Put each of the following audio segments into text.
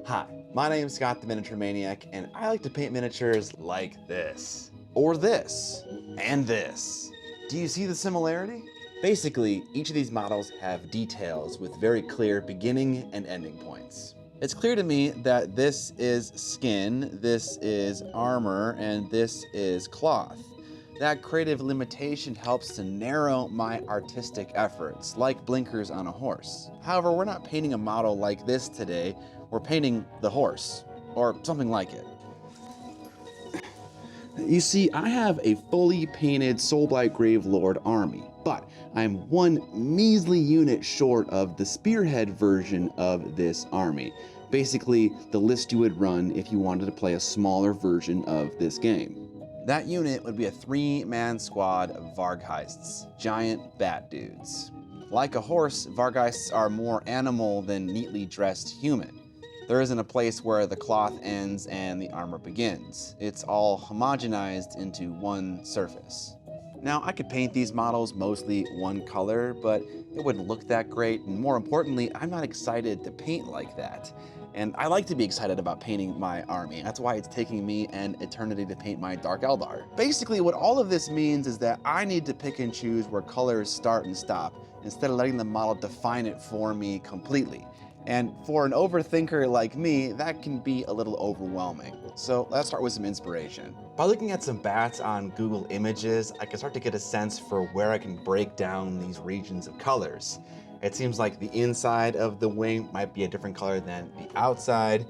Hi, my name is Scott the Miniature Maniac, and I like to paint miniatures like this. Or this. And this. Do you see the similarity? Basically, each of these models have details with very clear beginning and ending points. It's clear to me that this is skin, this is armor, and this is cloth. That creative limitation helps to narrow my artistic efforts, like blinkers on a horse. However, we're not painting a model like this today, we're painting the horse, or something like it. You see, I have a fully painted Soulblight Gravelord army, but I'm one measly unit short of the spearhead version of this army. Basically, the list you would run if you wanted to play a smaller version of this game. That unit would be a 3-man squad of Vargheists, giant bat dudes. Like a horse, Vargheists are more animal than neatly dressed human. There isn't a place where the cloth ends and the armor begins. It's all homogenized into one surface. Now, I could paint these models mostly one color, but it wouldn't look that great, and more importantly, I'm not excited to paint like that. And I like to be excited about painting my army. That's why it's taking me an eternity to paint my Dark Eldar. Basically, what all of this means is that I need to pick and choose where colors start and stop, instead of letting the model define it for me completely. And for an overthinker like me, that can be a little overwhelming. So let's start with some inspiration. By looking at some bats on Google Images, I can start to get a sense for where I can break down these regions of colors. It seems like the inside of the wing might be a different color than the outside,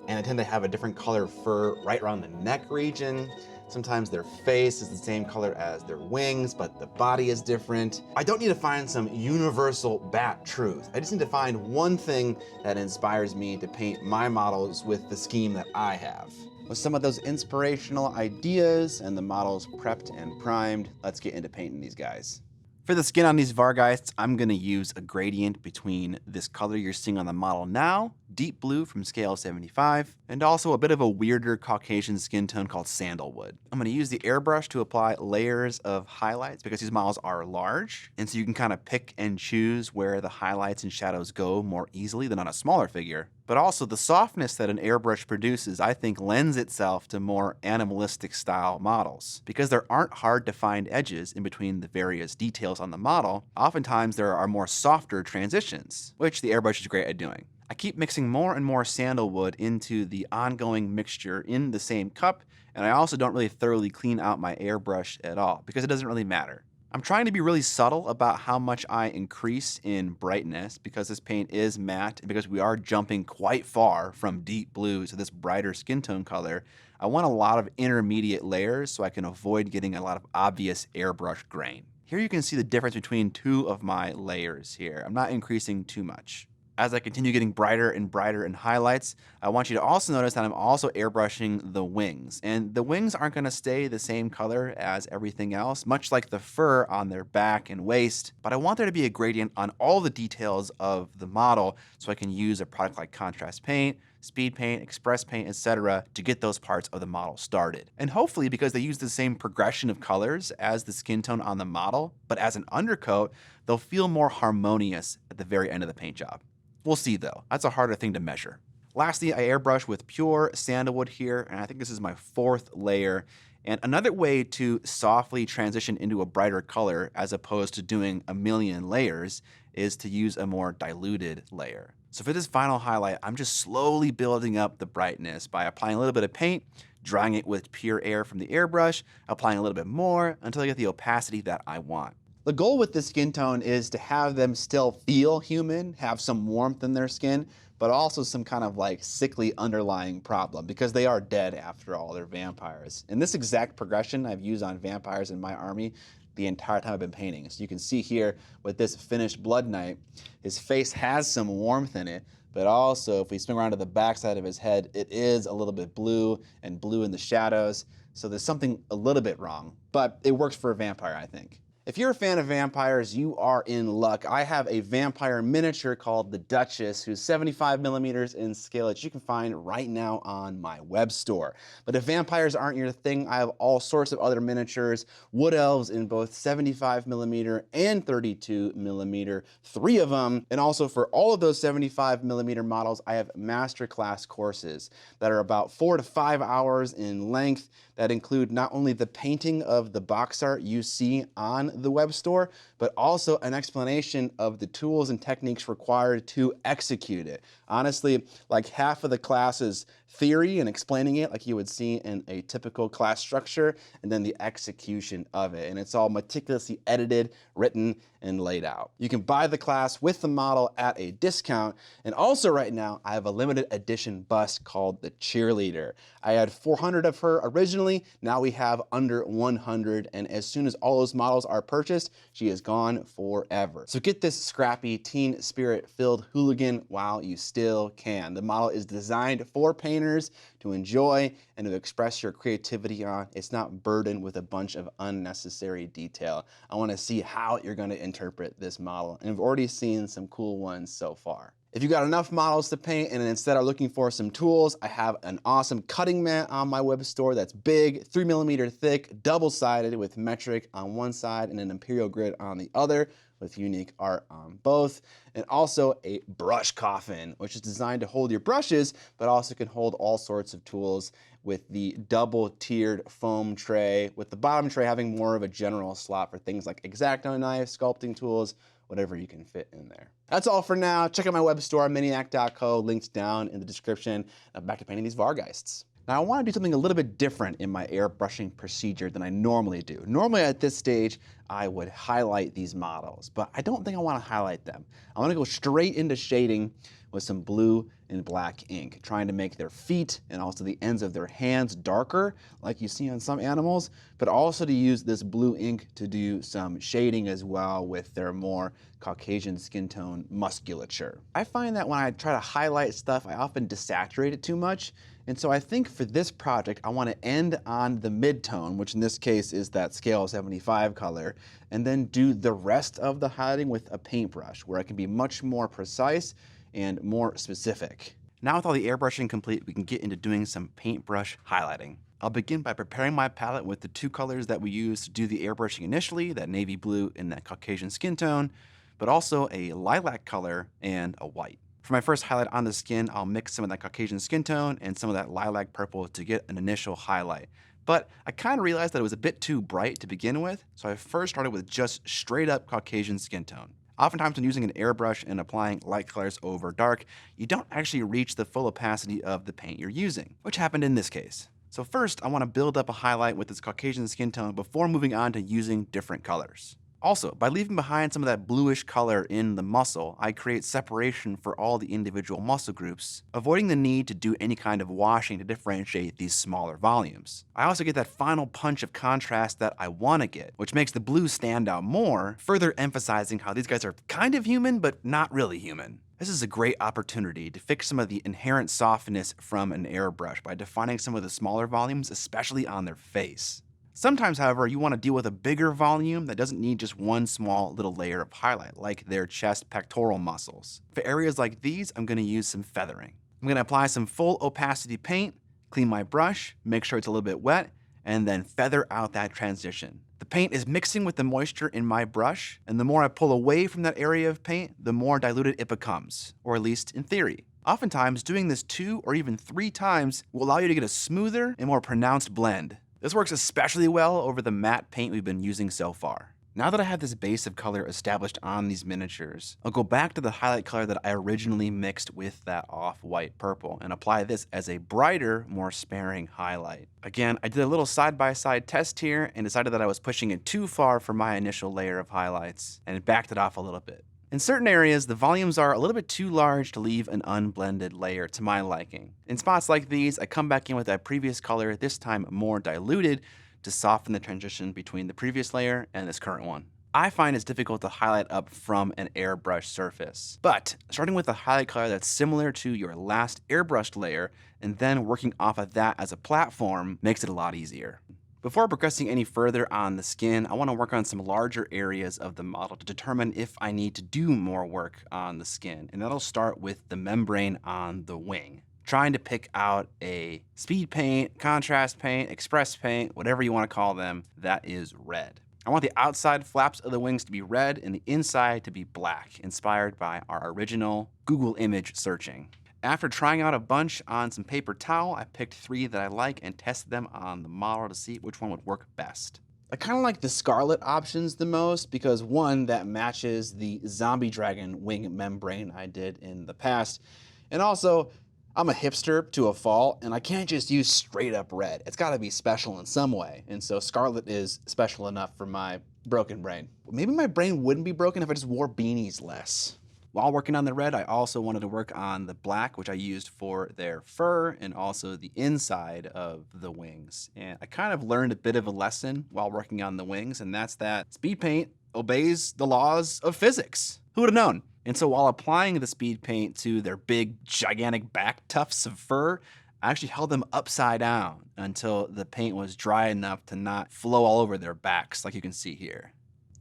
and they tend to have a different color fur right around the neck region. Sometimes their face is the same color as their wings, but the body is different. I don't need to find some universal bat truth. I just need to find one thing that inspires me to paint my models with the scheme that I have. With some of those inspirational ideas and the models prepped and primed, let's get into painting these guys. For the skin on these Vargheists, I'm gonna use a gradient between this color you're seeing on the model now, deep blue from scale 75, and also a bit of a weirder Caucasian skin tone called sandalwood. I'm gonna use the airbrush to apply layers of highlights because these models are large, and so you can kind of pick and choose where the highlights and shadows go more easily than on a smaller figure. But also the softness that an airbrush produces, I think, lends itself to more animalistic style models. Because there aren't hard to find edges in between the various details on the model, oftentimes there are more softer transitions, which the airbrush is great at doing. I keep mixing more and more sandalwood into the ongoing mixture in the same cup, and I also don't really thoroughly clean out my airbrush at all, because it doesn't really matter. I'm trying to be really subtle about how much I increase in brightness because this paint is matte and because we are jumping quite far from deep blue to this brighter skin tone color. I want a lot of intermediate layers so I can avoid getting a lot of obvious airbrush grain. Here you can see the difference between two of my layers here. I'm not increasing too much. As I continue getting brighter and brighter in highlights, I want you to also notice that I'm also airbrushing the wings. And the wings aren't going to stay the same color as everything else, much like the fur on their back and waist, but I want there to be a gradient on all the details of the model so I can use a product like contrast paint, speed paint, express paint, etc. to get those parts of the model started. And hopefully, because they use the same progression of colors as the skin tone on the model, but as an undercoat, they'll feel more harmonious at the very end of the paint job. We'll see though, that's a harder thing to measure. Lastly, I airbrush with pure sandalwood here, and I think this is my 4th layer. And another way to softly transition into a brighter color as opposed to doing a million layers is to use a more diluted layer. So for this final highlight, I'm just slowly building up the brightness by applying a little bit of paint, drying it with pure air from the airbrush, applying a little bit more until I get the opacity that I want. The goal with this skin tone is to have them still feel human, have some warmth in their skin, but also some kind of like sickly underlying problem because they are dead after all, they're vampires. And this exact progression I've used on vampires in my army the entire time I've been painting. So you can see here with this finished Blood Knight, his face has some warmth in it, but also if we swing around to the backside of his head, it is a little bit blue and blue in the shadows. So there's something a little bit wrong, but it works for a vampire, I think. If you're a fan of vampires, you are in luck. I have a vampire miniature called the Duchess, who's 75 millimeters in scale that you can find right now on my web store. But if vampires aren't your thing, I have all sorts of other miniatures, wood elves in both 75 millimeter and 32 millimeter, 3 of them. And also for all of those 75 millimeter models, I have masterclass courses that are about 4 to 5 hours in length that include not only the painting of the box art you see on the web store, but also an explanation of the tools and techniques required to execute it. Honestly, like half of the class is theory and explaining it like you would see in a typical class structure, and then the execution of it. And it's all meticulously edited, written, and laid out. You can buy the class with the model at a discount. And also right now, I have a limited edition bust called the Cheerleader. I had 400 of her originally. Now we have under 100. And as soon as all those models are purchased, she is gone forever. So get this scrappy teen spirit filled hooligan while you still can. The model is designed for painters to enjoy and to express your creativity on. It's not burdened with a bunch of unnecessary detail. I want to see how you're going to interpret this model, and I've already seen some cool ones so far. If you got enough models to paint and instead are looking for some tools, I have an awesome cutting mat on my web store that's big, 3 millimeter thick, double-sided with metric on one side and an imperial grid on the other, with unique art on both, and also a brush coffin, which is designed to hold your brushes, but also can hold all sorts of tools with the double-tiered foam tray, with the bottom tray having more of a general slot for things like X-Acto knives, sculpting tools, whatever you can fit in there. That's all for now. Check out my web store, miniac.co, links down in the description. Now back to painting these Vargeists. Now I want to do something a little bit different in my airbrushing procedure than I normally do. Normally at this stage, I would highlight these models, but I don't think I want to highlight them. I want to go straight into shading with some blue and black ink, trying to make their feet and also the ends of their hands darker, like you see on some animals, but also to use this blue ink to do some shading as well with their more Caucasian skin tone musculature. I find that when I try to highlight stuff, I often desaturate it too much. And so I think for this project, I want to end on the mid-tone, which in this case is that scale 75 color, and then do the rest of the highlighting with a paintbrush, where I can be much more precise and more specific. Now with all the airbrushing complete, we can get into doing some paintbrush highlighting. I'll begin by preparing my palette with the 2 colors that we used to do the airbrushing initially, that navy blue and that Caucasian skin tone, but also a lilac color and a white. For my first highlight on the skin, I'll mix some of that Caucasian skin tone and some of that lilac purple to get an initial highlight. But I kind of realized that it was a bit too bright to begin with, so I first started with just straight up Caucasian skin tone. Oftentimes when using an airbrush and applying light colors over dark, you don't actually reach the full opacity of the paint you're using, which happened in this case. So first, I want to build up a highlight with this Caucasian skin tone before moving on to using different colors. Also, by leaving behind some of that bluish color in the muscle, I create separation for all the individual muscle groups, avoiding the need to do any kind of washing to differentiate these smaller volumes. I also get that final punch of contrast that I want to get, which makes the blue stand out more, further emphasizing how these guys are kind of human, but not really human. This is a great opportunity to fix some of the inherent softness from an airbrush by defining some of the smaller volumes, especially on their face. Sometimes, however, you want to deal with a bigger volume that doesn't need just one small little layer of highlight, like their chest pectoral muscles. For areas like these, I'm going to use some feathering. I'm going to apply some full opacity paint, clean my brush, make sure it's a little bit wet, and then feather out that transition. The paint is mixing with the moisture in my brush, and the more I pull away from that area of paint, the more diluted it becomes, or at least in theory. Oftentimes, doing this 2 or even 3 times will allow you to get a smoother and more pronounced blend. This works especially well over the matte paint we've been using so far. Now that I have this base of color established on these miniatures, I'll go back to the highlight color that I originally mixed with that off-white purple and apply this as a brighter, more sparing highlight. Again, I did a little side-by-side test here and decided that I was pushing it too far for my initial layer of highlights and backed it off a little bit. In certain areas, the volumes are a little bit too large to leave an unblended layer to my liking. In spots like these, I come back in with that previous color, this time more diluted, to soften the transition between the previous layer and this current one. I find it's difficult to highlight up from an airbrush surface, but starting with a highlight color that's similar to your last airbrushed layer and then working off of that as a platform makes it a lot easier. Before progressing any further on the skin, I want to work on some larger areas of the model to determine if I need to do more work on the skin, and that'll start with the membrane on the wing. Trying to pick out a speed paint, contrast paint, express paint, whatever you want to call them, that is red. I want the outside flaps of the wings to be red and the inside to be black, inspired by our original Google image searching. After trying out a bunch on some paper towel, I picked 3 that I like and tested them on the model to see which one would work best. I kind of like the scarlet options the most because one, that matches the zombie dragon wing membrane I did in the past, and also I'm a hipster to a fault, and I can't just use straight up red. It's gotta be special in some way, and so scarlet is special enough for my broken brain. Maybe my brain wouldn't be broken if I just wore beanies less. While working on the red, I also wanted to work on the black, which I used for their fur and also the inside of the wings. And I kind of learned a bit of a lesson while working on the wings, and that's that speed paint obeys the laws of physics. Who would have known? And so while applying the speed paint to their big, gigantic back tufts of fur, I actually held them upside down until the paint was dry enough to not flow all over their backs, like you can see here.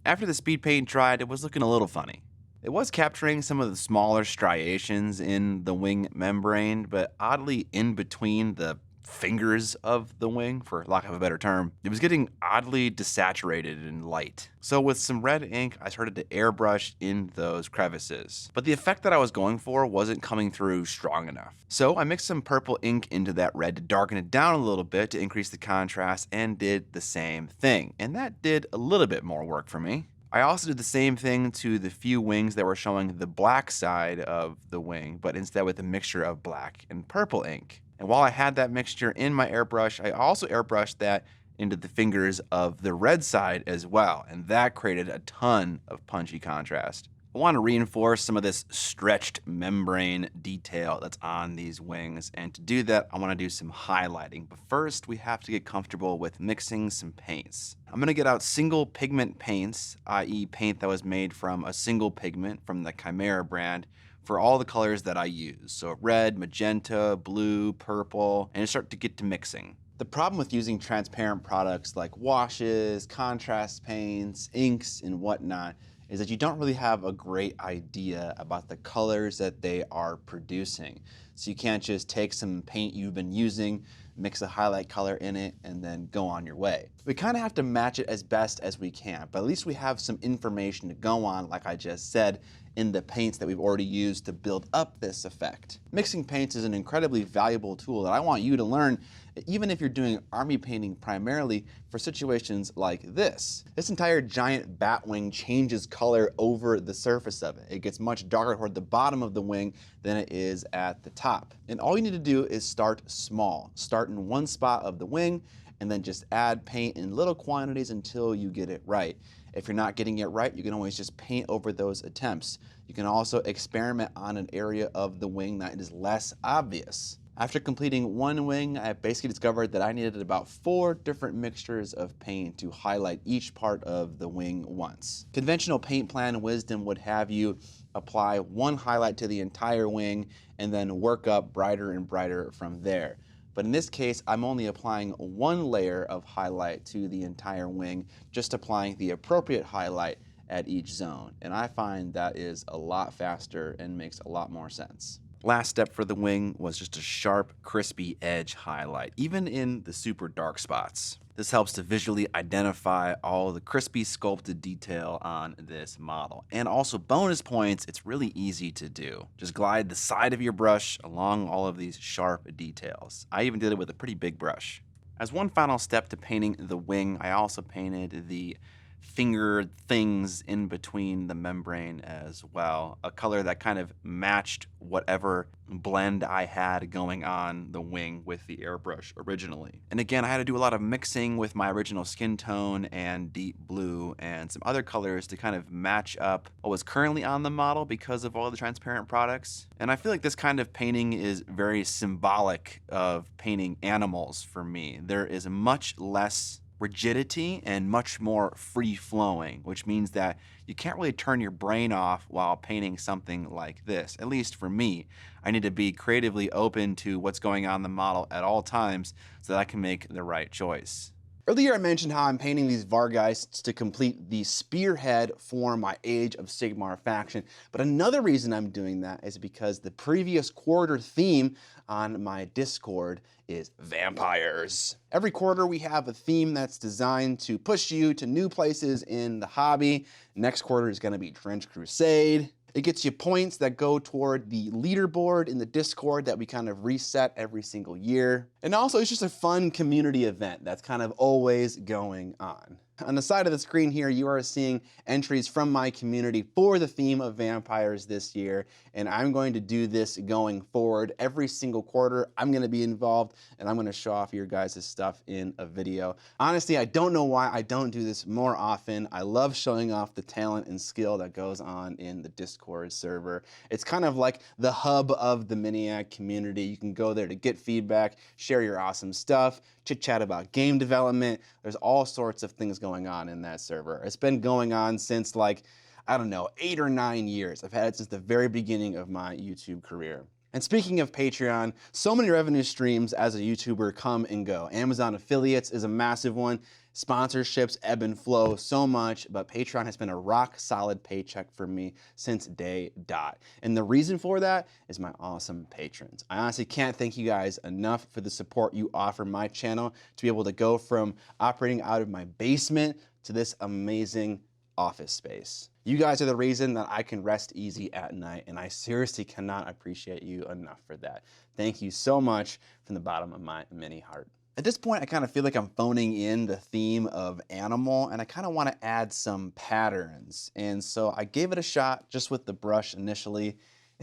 After the speed paint dried, it was looking a little funny. It was capturing some of the smaller striations in the wing membrane, but oddly in between the fingers of the wing, for lack of a better term, it was getting oddly desaturated and light. So with some red ink, I started to airbrush in those crevices. But the effect that I was going for wasn't coming through strong enough. So I mixed some purple ink into that red to darken it down a little bit to increase the contrast and did the same thing. And that did a little bit more work for me. I also did the same thing to the few wings that were showing the black side of the wing, but instead with a mixture of black and purple ink. And while I had that mixture in my airbrush, I also airbrushed that into the fingers of the red side as well, and that created a ton of punchy contrast. I want to reinforce some of this stretched membrane detail that's on these wings, and to do that, I want to do some highlighting. But first, we have to get comfortable with mixing some paints. I'm going to get out single pigment paints, i.e. paint that was made from a single pigment from the Chimera brand, for all the colors that I use. So red, magenta, blue, purple, and start to get to mixing. The problem with using transparent products like washes, contrast paints, inks, and whatnot is that you don't really have a great idea about the colors that they are producing. So you can't just take some paint you've been using, mix a highlight color in it, and then go on your way. We kind of have to match it as best as we can, but at least we have some information to go on, like I just said, in the paints that we've already used to build up this effect. Mixing paints is an incredibly valuable tool that I want you to learn, even if you're doing army painting primarily for situations like this. This entire giant bat wing changes color over the surface of it. It gets much darker toward the bottom of the wing than it is at the top. And all you need to do is start small. Start in one spot of the wing and then just add paint in little quantities until you get it right. If you're not getting it right, you can always just paint over those attempts. You can also experiment on an area of the wing that is less obvious. After completing one wing, I basically discovered that I needed about 4 different mixtures of paint to highlight each part of the wing once. Conventional paint plan wisdom would have you apply one highlight to the entire wing and then work up brighter and brighter from there. But in this case, I'm only applying one layer of highlight to the entire wing, just applying the appropriate highlight at each zone. And I find that is a lot faster and makes a lot more sense. Last step for the wing was just a sharp, crispy edge highlight, even in the super dark spots. This helps to visually identify all the crispy sculpted detail on this model. And also bonus points, it's really easy to do. Just glide the side of your brush along all of these sharp details. I even did it with a pretty big brush. As one final step to painting the wing, I also painted the finger things in between the membrane as well. A color that kind of matched whatever blend I had going on the wing with the airbrush originally. And again, I had to do a lot of mixing with my original skin tone and deep blue and some other colors to kind of match up what was currently on the model because of all the transparent products. And I feel like this kind of painting is very symbolic of painting animals for me. There is much less rigidity and much more free-flowing, which means that you can't really turn your brain off while painting something like this. At least for me, I need to be creatively open to what's going on in the model at all times so that I can make the right choice. Earlier I mentioned how I'm painting these Vargeists to complete the spearhead for my Age of Sigmar faction, but another reason I'm doing that is because the previous quarter theme on my Discord is vampires. Every quarter we have a theme that's designed to push you to new places in the hobby. Next quarter is going to be Trench Crusade. It gets you points that go toward the leaderboard in the Discord that we kind of reset every single year. And also it's just a fun community event that's kind of always going on. On the side of the screen here, you are seeing entries from my community for the theme of vampires this year. And I'm going to do this going forward. Every single quarter, I'm going to be involved and I'm going to show off your guys' stuff in a video. Honestly, I don't know why I don't do this more often. I love showing off the talent and skill that goes on in the Discord server. It's kind of like the hub of the Miniac community. You can go there to get feedback, share your awesome stuff, chit chat about game development. There's all sorts of things going on in that server. It's been going on since like, I don't know, 8 or 9 years. I've had it since the very beginning of my YouTube career. And speaking of Patreon, so many revenue streams as a YouTuber come and go. Amazon affiliates is a massive one. Sponsorships ebb and flow so much, but Patreon has been a rock solid paycheck for me since day dot. And the reason for that is my awesome patrons. I honestly can't thank you guys enough for the support you offer my channel to be able to go from operating out of my basement to this amazing office space. You guys are the reason that I can rest easy at night, and I seriously cannot appreciate you enough for that. Thank you so much from the bottom of my mini heart. At this point, I kind of feel like I'm phoning in the theme of animal, and I kind of want to add some patterns. And so I gave it a shot just with the brush initially,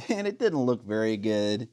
and it didn't look very good.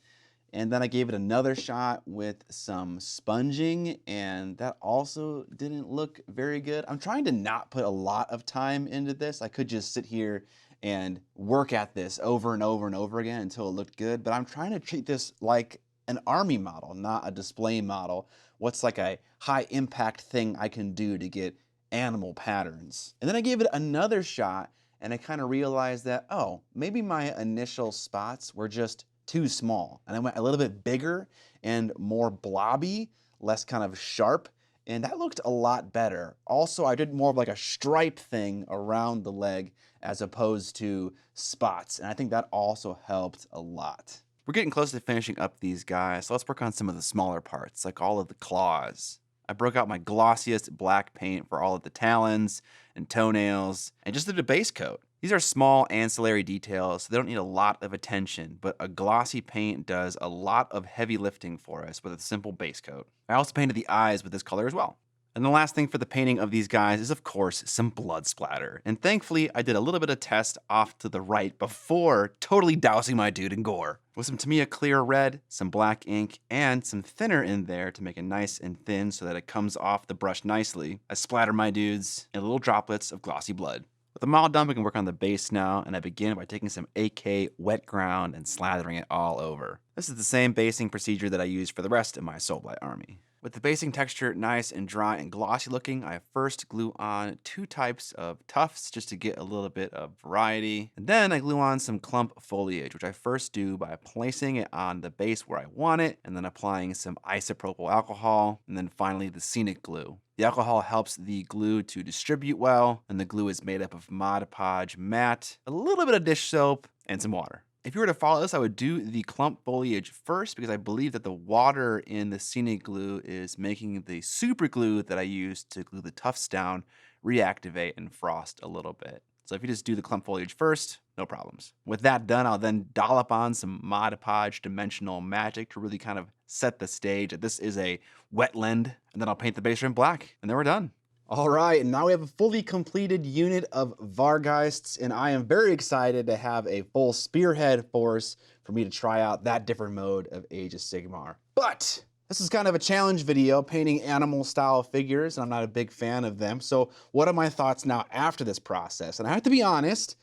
And then I gave it another shot with some sponging, and that also didn't look very good. I'm trying to not put a lot of time into this. I could just sit here and work at this over and over and over again until it looked good, but I'm trying to treat this like an army model, not a display model. What's like a high impact thing I can do to get animal patterns? And then I gave it another shot, and I kind of realized that, oh, maybe my initial spots were just too small. And I went a little bit bigger and more blobby, less kind of sharp, and that looked a lot better. Also, I did more of like a stripe thing around the leg as opposed to spots, and I think that also helped a lot. We're getting close to finishing up these guys, so let's work on some of the smaller parts, like all of the claws. I broke out my glossiest black paint for all of the talons and toenails, and just did a base coat. These are small ancillary details, so they don't need a lot of attention, but a glossy paint does a lot of heavy lifting for us with a simple base coat. I also painted the eyes with this color as well. And the last thing for the painting of these guys is, of course, some blood splatter. And thankfully, I did a little bit of test off to the right before totally dousing my dude in gore. With some Tamiya clear red, some black ink, and some thinner in there to make it nice and thin so that it comes off the brush nicely, I splatter my dudes in little droplets of glossy blood. With the model done, we can work on the base now, and I begin by taking some AK wet ground and slathering it all over. This is the same basing procedure that I use for the rest of my Soulblight army. With the basing texture nice and dry and glossy looking, I first glue on 2 types of tufts just to get a little bit of variety. And then I glue on some clump foliage, which I first do by placing it on the base where I want it, and then applying some isopropyl alcohol, and then finally the scenic glue. The alcohol helps the glue to distribute well, and the glue is made up of Mod Podge matte, a little bit of dish soap, and some water. If you were to follow this, I would do the clump foliage first because I believe that the water in the scenic glue is making the super glue that I use to glue the tufts down reactivate and frost a little bit. So if you just do the clump foliage first, no problems. With that done, I'll then dollop on some Mod Podge dimensional magic to really kind of set the stage that this is a wetland, and then I'll paint the base rim black, and then we're done. All right, and now we have a fully completed unit of Vargeists, and I am very excited to have a full spearhead force for me to try out that different mode of Age of Sigmar. But this is kind of a challenge video, painting animal style figures, and I'm not a big fan of them. So what are my thoughts now after this process? And I have to be honest,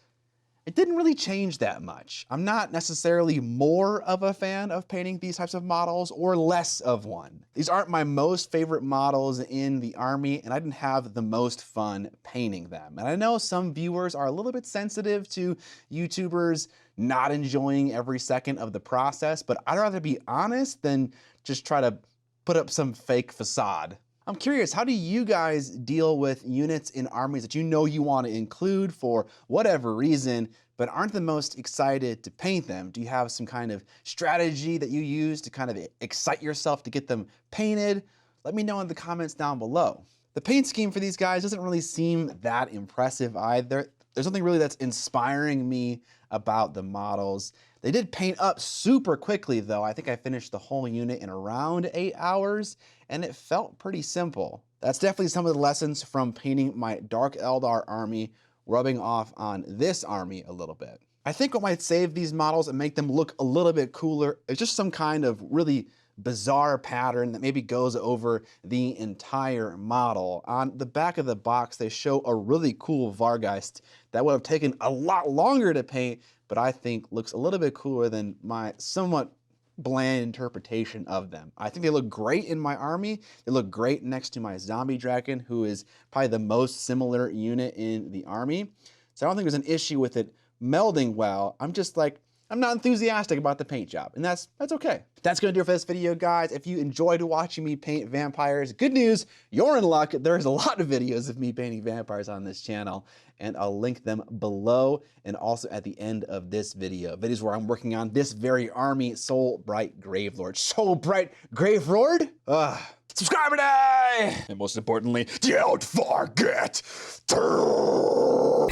it didn't really change that much. I'm not necessarily more of a fan of painting these types of models or less of one. These aren't my most favorite models in the army, and I didn't have the most fun painting them. And I know some viewers are a little bit sensitive to YouTubers not enjoying every second of the process, but I'd rather be honest than just try to put up some fake facade. I'm curious, how do you guys deal with units in armies that you know you want to include for whatever reason, but aren't the most excited to paint them? Do you have some kind of strategy that you use to kind of excite yourself to get them painted? Let me know in the comments down below. The paint scheme for these guys doesn't really seem that impressive either. There's nothing really that's inspiring me about the models. They did paint up super quickly though. I think I finished the whole unit in around 8 hours and it felt pretty simple. That's definitely some of the lessons from painting my Dark Eldar army rubbing off on this army a little bit. I think what might save these models and make them look a little bit cooler is just some kind of really bizarre pattern that maybe goes over the entire model. On the back of the box, they show a really cool Vargeist that would have taken a lot longer to paint, but I think looks a little bit cooler than my somewhat bland interpretation of them. I think they look great in my army. They look great next to my zombie dragon, who is probably the most similar unit in the army. So I don't think there's an issue with it melding well. I'm just like, I'm not enthusiastic about the paint job, and that's okay. That's gonna do it for this video, guys. If you enjoyed watching me paint vampires, good news, you're in luck. There's a lot of videos of me painting vampires on this channel, and I'll link them below and also at the end of this video. Videos where I'm working on this very army, Soulblight Gravelord. Soulblight Gravelord? Subscriber day! And most importantly, don't forget to